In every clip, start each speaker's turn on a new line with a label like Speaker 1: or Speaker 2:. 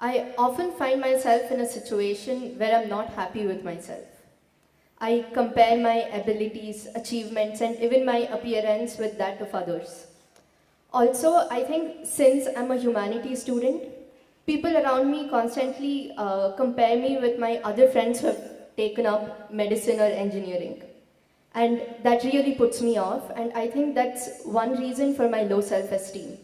Speaker 1: I often find myself in a situation where I'm not happy with myself. I compare my abilities, achievements, and even my appearance with that of others. Also, I think since I'm a humanities student, people around me constantly compare me with my other friends who have taken up medicine or engineering. And that really puts me off, and I think that's one reason for my low self-esteem.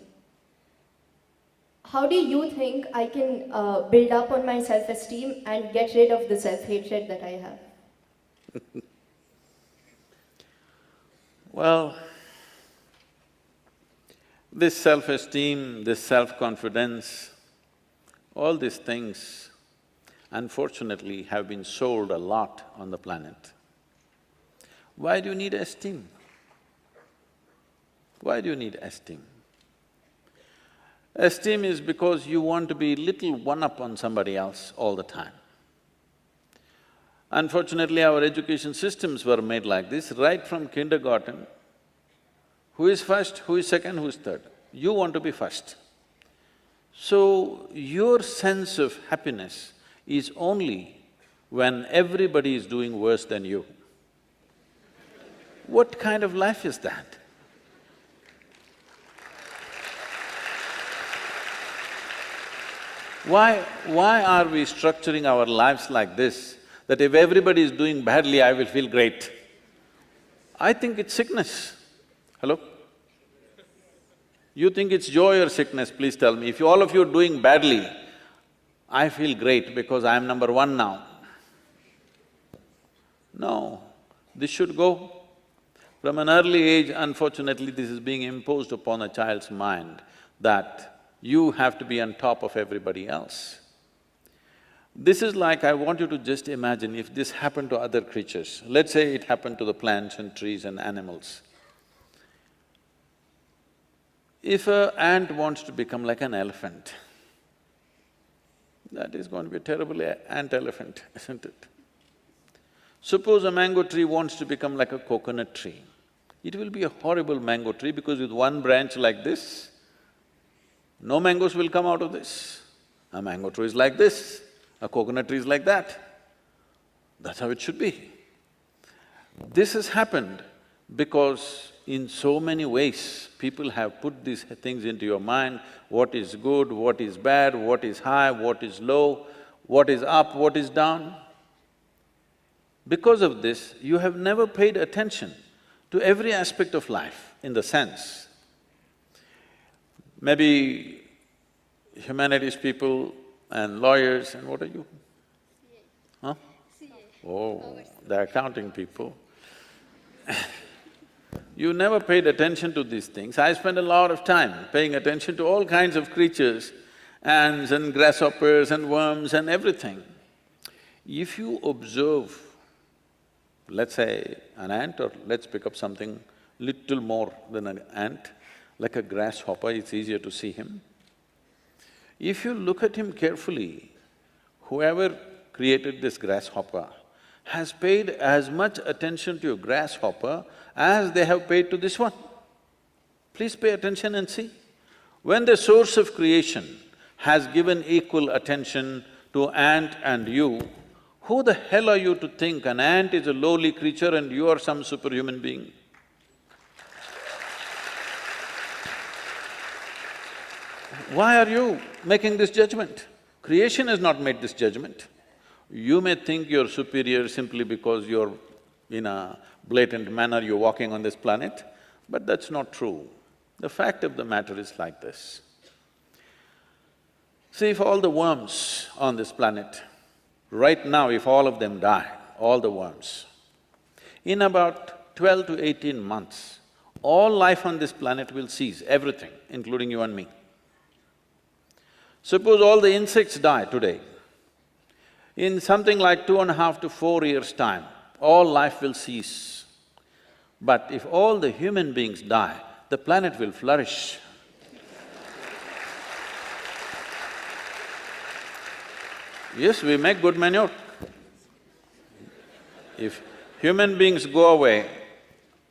Speaker 1: How do you think I can build up on my self-esteem and get rid of the self-hatred that I have?
Speaker 2: Well, this self-esteem, this self-confidence, all these things unfortunately have been sold a lot on the planet. Why do you need esteem? Why do you need esteem? Esteem is because you want to be little one-up on somebody else all the time. Unfortunately, our education systems were made like this, right from kindergarten. Who is first, who is second, who is third? You want to be first. So, your sense of happiness is only when everybody is doing worse than you. What kind of life is that? Why are we structuring our lives like this, that if everybody is doing badly, I will feel great? I think it's sickness. Hello? You think it's joy or sickness, please tell me. If all of you are doing badly, I feel great because I am number one now. No, this should go. From an early age, unfortunately, this is being imposed upon a child's mind that you have to be on top of everybody else. This is like, I want you to just imagine if this happened to other creatures. Let's say it happened to the plants and trees and animals. If an ant wants to become like an elephant, that is going to be a terrible ant-elephant, isn't it? Suppose a mango tree wants to become like a coconut tree. It will be a horrible mango tree because with one branch like this, no mangoes will come out of this. A mango tree is like this, a coconut tree is like that. That's how it should be. This has happened because in so many ways, people have put these things into your mind, what is good, what is bad, what is high, what is low, what is up, what is down. Because of this, you have never paid attention to every aspect of life in the sense. Maybe humanities people and lawyers and what are you? Huh? Oh, the accounting people. You never paid attention to these things. I spend a lot of time paying attention to all kinds of creatures, ants and grasshoppers and worms and everything. If you observe, let's say an ant, or let's pick up something little more than an ant, like a grasshopper, it's easier to see him. If you look at him carefully, whoever created this grasshopper has paid as much attention to a grasshopper as they have paid to this one. Please pay attention and see. When the source of creation has given equal attention to ant and you, who the hell are you to think an ant is a lowly creature and you are some superhuman being? Why are you making this judgment? Creation has not made this judgment. You may think you're superior simply because you're in a blatant manner, you're walking on this planet, but that's not true. The fact of the matter is like this. See, if all the worms on this planet, right now if all of them die, all the worms, in about 12 to 18 months, all life on this planet will cease, everything, including you and me. Suppose all the insects die today, in something like 2.5 to 4 years' time, all life will cease. But if all the human beings die, the planet will flourish. Yes, we make good manure. If human beings go away,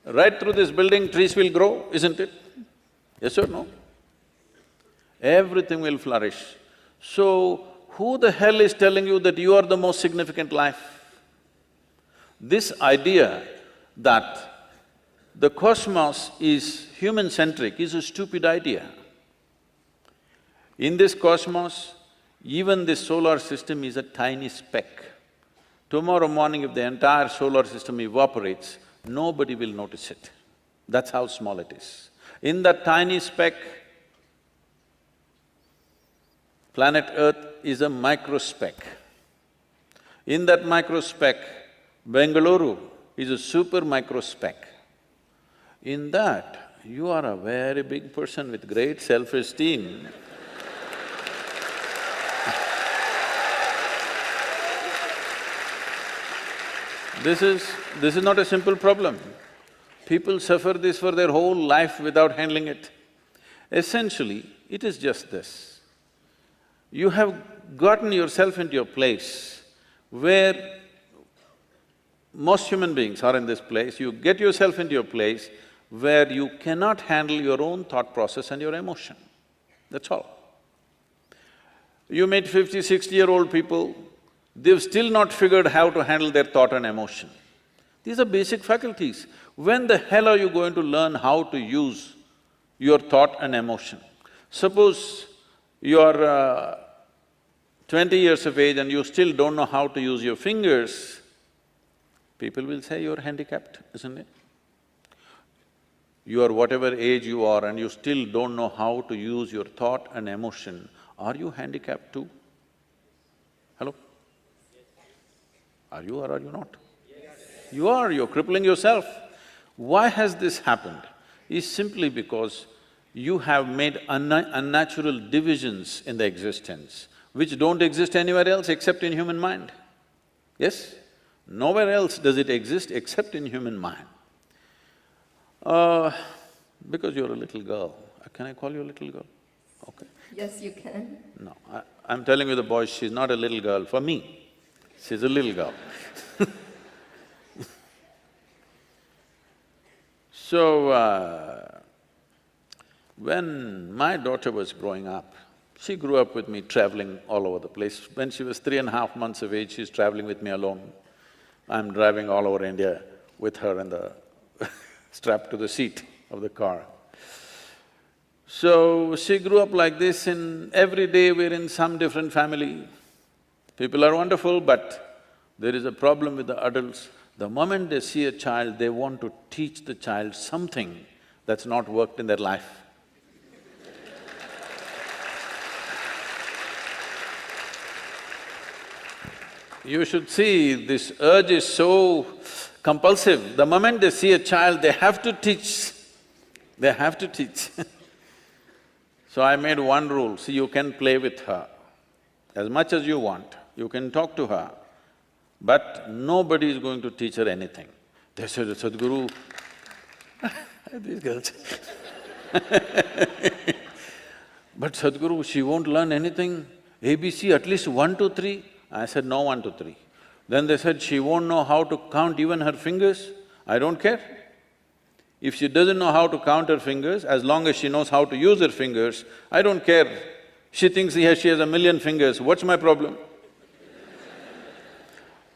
Speaker 2: right through this building trees will grow, isn't it? Yes or no? Everything will flourish. So, Who the hell is telling you that you are the most significant life? This idea that the cosmos is human-centric is a stupid idea. In this cosmos, even this solar system is a tiny speck. Tomorrow morning, if the entire solar system evaporates, nobody will notice it. That's how small it is. In that tiny speck, planet Earth is a microspeck. In that microspeck, Bengaluru is a super microspeck. In that, you are a very big person with great self-esteem. This is not a simple problem. People suffer this for their whole life without handling it. Essentially, it is just this. You have gotten yourself into a place where most human beings are in this place, you get yourself into a place where you cannot handle your own thought process and your emotion. That's all. You meet 50, 60-year-old people, they've still not figured how to handle their thought and emotion. These are basic faculties. When the hell are you going to learn how to use your thought and emotion? Suppose you're 20 years of age and you still don't know how to use your fingers, people will say you're handicapped, isn't it? You are whatever age you are and you still don't know how to use your thought and emotion, are you handicapped too? Hello? Are you or are you not? Yes. You are, you're crippling yourself. Why has this happened? Is simply because you have made unnatural divisions in the existence, which don't exist anywhere else except in human mind. Yes? Nowhere else does it exist except in human mind. Because you're a little girl, can I call you a little girl? Okay.
Speaker 1: Yes, you can.
Speaker 2: No, I'm telling you the boys, she's not a little girl for me, she's a little girl. So, when my daughter was growing up, she grew up with me traveling all over the place. When she was 3.5 months of age, she's traveling with me alone. I'm driving all over India with her in the strapped to the seat of the car. So, she grew up like this, and every day we're in some different family. People are wonderful, but there is a problem with the adults. The moment they see a child, they want to teach the child something that's not worked in their life. You should see, this urge is so compulsive. The moment they see a child, they have to teach, they have to teach. So I made one rule, see, you can play with her as much as you want, you can talk to her, but nobody is going to teach her anything. They said, Sadhguru, these girls but Sadhguru, she won't learn anything, ABC at least 1, 2, 3. I said, no 1, 2, 3. Then they said, she won't know how to count even her fingers. I don't care. If she doesn't know how to count her fingers, as long as she knows how to use her fingers, I don't care. She thinks she has 1,000,000 fingers, what's my problem?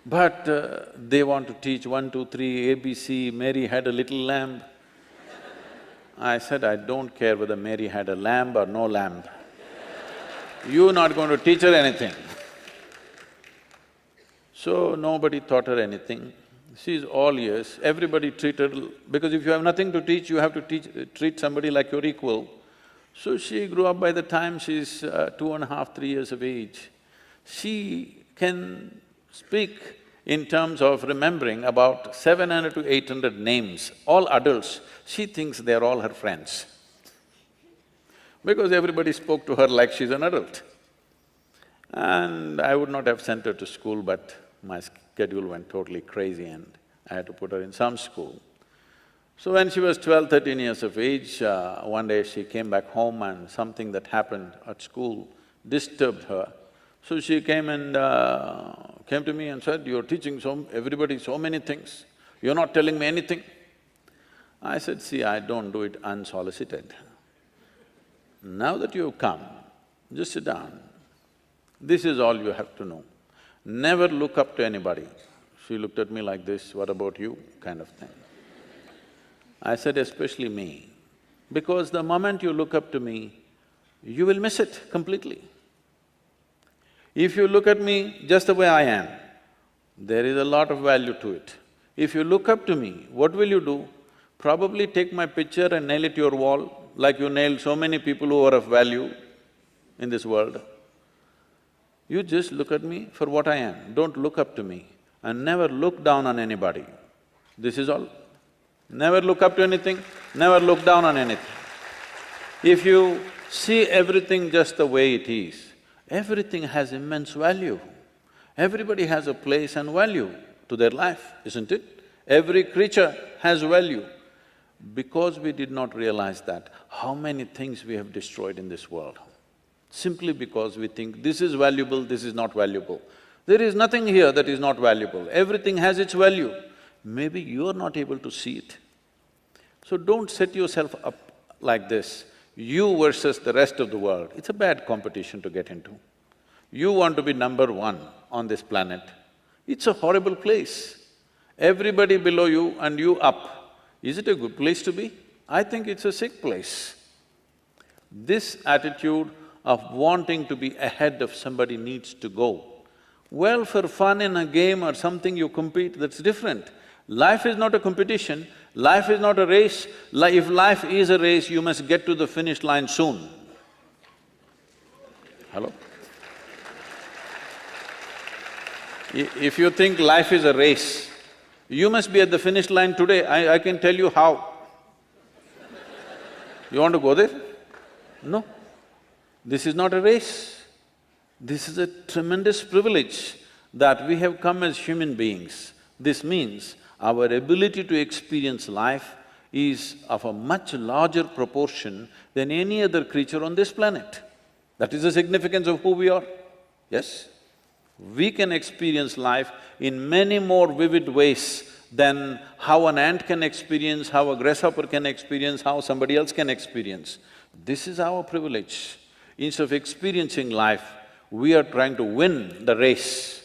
Speaker 2: But they want to teach 1, 2, 3, ABC, Mary had a little lamb. I said, I don't care whether Mary had a lamb or no lamb. You're not going to teach her anything. So nobody taught her anything. She's all ears, everybody treated… because if you have nothing to teach, you have to treat somebody like your equal. So she grew up. By the time she's 2.5, 3 years of age, she can speak in terms of remembering about 700 to 800 names, all adults. She thinks they're all her friends because everybody spoke to her like she's an adult. And I would not have sent her to school, but my schedule went totally crazy and I had to put her in some school. So when she was 12, 13 years of age, one day she came back home and something that happened at school disturbed her. So she came to me and said, you're teaching everybody so many things, you're not telling me anything. I said, see, I don't do it unsolicited. Now that you've come, just sit down. This is all you have to know. Never look up to anybody. She looked at me like this, what about you, kind of thing. I said, especially me, because the moment you look up to me, you will miss it completely. If you look at me just the way I am, there is a lot of value to it. If you look up to me, what will you do? Probably take my picture and nail it to your wall, like you nailed so many people who are of value in this world. You just look at me for what I am, don't look up to me, and never look down on anybody. This is all. Never look up to anything, never look down on anything. If you see everything just the way it is, everything has immense value. Everybody has a place and value to their life, isn't it? Every creature has value. Because we did not realize that, how many things we have destroyed in this world? Simply because we think this is valuable, this is not valuable. There is nothing here that is not valuable, everything has its value. Maybe you're not able to see it. So don't set yourself up like this, you versus the rest of the world. It's a bad competition to get into. You want to be number one on this planet. It's a horrible place. Everybody below you and you up. Is it a good place to be? I think it's a sick place. This attitude of wanting to be ahead of somebody needs to go. Well, for fun in a game or something you compete, that's different. Life is not a competition, life is not a race. If life is a race, you must get to the finish line soon. Hello? If you think life is a race, you must be at the finish line today, I can tell you how. You want to go there? No. This is not a race. This is a tremendous privilege that we have come as human beings. This means our ability to experience life is of a much larger proportion than any other creature on this planet. That is the significance of who we are, yes? We can experience life in many more vivid ways than how an ant can experience, how a grasshopper can experience, how somebody else can experience. This is our privilege. Instead of experiencing life, we are trying to win the race.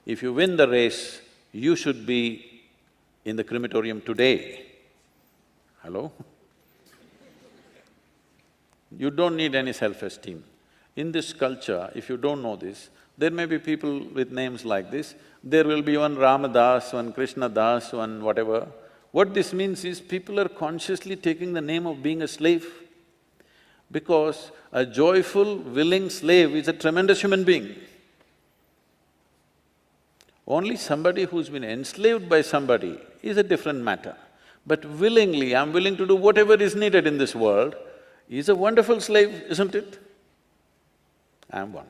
Speaker 2: If you win the race, you should be in the crematorium today. Hello? You don't need any self-esteem. In this culture, if you don't know this, there may be people with names like this, there will be one Ramadas, one Krishna Das, one whatever. What this means is people are consciously taking the name of being a slave, because a joyful, willing slave is a tremendous human being. Only somebody who's been enslaved by somebody is a different matter. But willingly, I'm willing to do whatever is needed in this world, is a wonderful slave, isn't it? I'm one.